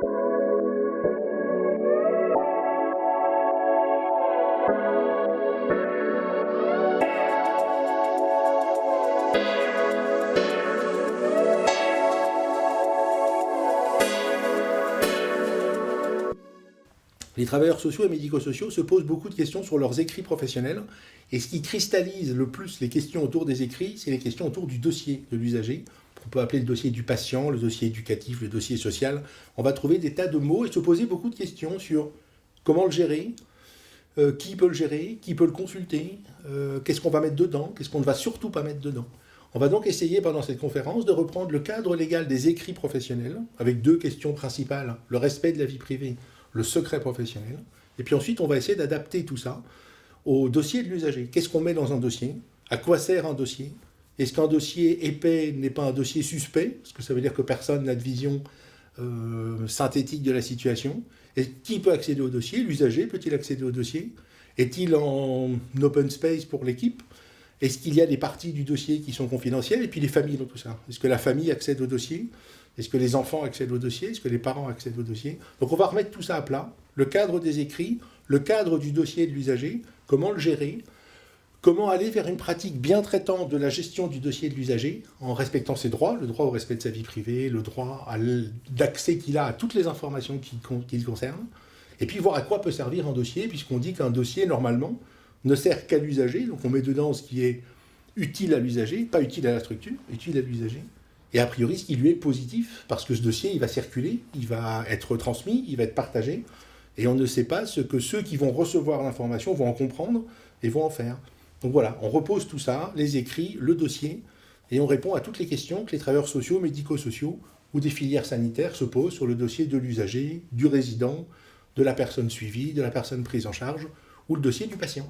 Les travailleurs sociaux et médico-sociaux se posent beaucoup de questions sur leurs écrits professionnels. Et ce qui cristallise le plus les questions autour des écrits, c'est les questions autour du dossier de l'usager. On peut appeler le dossier du patient, le dossier éducatif, le dossier social. On va trouver des tas de mots et se poser beaucoup de questions sur comment le gérer, qui peut le gérer, qui peut le consulter, qu'est-ce qu'on va mettre dedans, qu'est-ce qu'on ne va surtout pas mettre dedans. On va donc essayer pendant cette conférence de reprendre le cadre légal des écrits professionnels, avec deux questions principales, le respect de la vie privée, le secret professionnel. Et puis ensuite, on va essayer d'adapter tout ça au dossier de l'usager. Qu'est-ce qu'on met dans un dossier? À quoi sert un dossier? Est-ce qu'un dossier épais n'est pas un dossier suspect? Parce que ça veut dire que personne n'a de vision synthétique de la situation. Et qui peut accéder au dossier? L'usager peut-il accéder au dossier? Est-il en open space pour l'équipe? Est-ce qu'il y a des parties du dossier qui sont confidentielles? Et puis les familles dans tout ça. Est-ce que la famille accède au dossier? Est-ce que les enfants accèdent au dossier? Est-ce que les parents accèdent au dossier? Donc on va remettre tout ça à plat. Le cadre des écrits, le cadre du dossier de l'usager, comment le gérer, comment aller vers une pratique bien traitante de la gestion du dossier de l'usager, en respectant ses droits, le droit au respect de sa vie privée, le droit d'accès qu'il a à toutes les informations qui le concernent, et puis voir à quoi peut servir un dossier, puisqu'on dit qu'un dossier, normalement, ne sert qu'à l'usager, donc on met dedans ce qui est utile à l'usager, pas utile à la structure, utile à l'usager. Et a priori, ce qui lui est positif, parce que ce dossier, il va circuler, il va être transmis, il va être partagé, et on ne sait pas ce que ceux qui vont recevoir l'information vont en comprendre et vont en faire. Donc voilà, on repose tout ça, les écrits, le dossier, et on répond à toutes les questions que les travailleurs sociaux, médico-sociaux ou des filières sanitaires se posent sur le dossier de l'usager, du résident, de la personne suivie, de la personne prise en charge, ou le dossier du patient.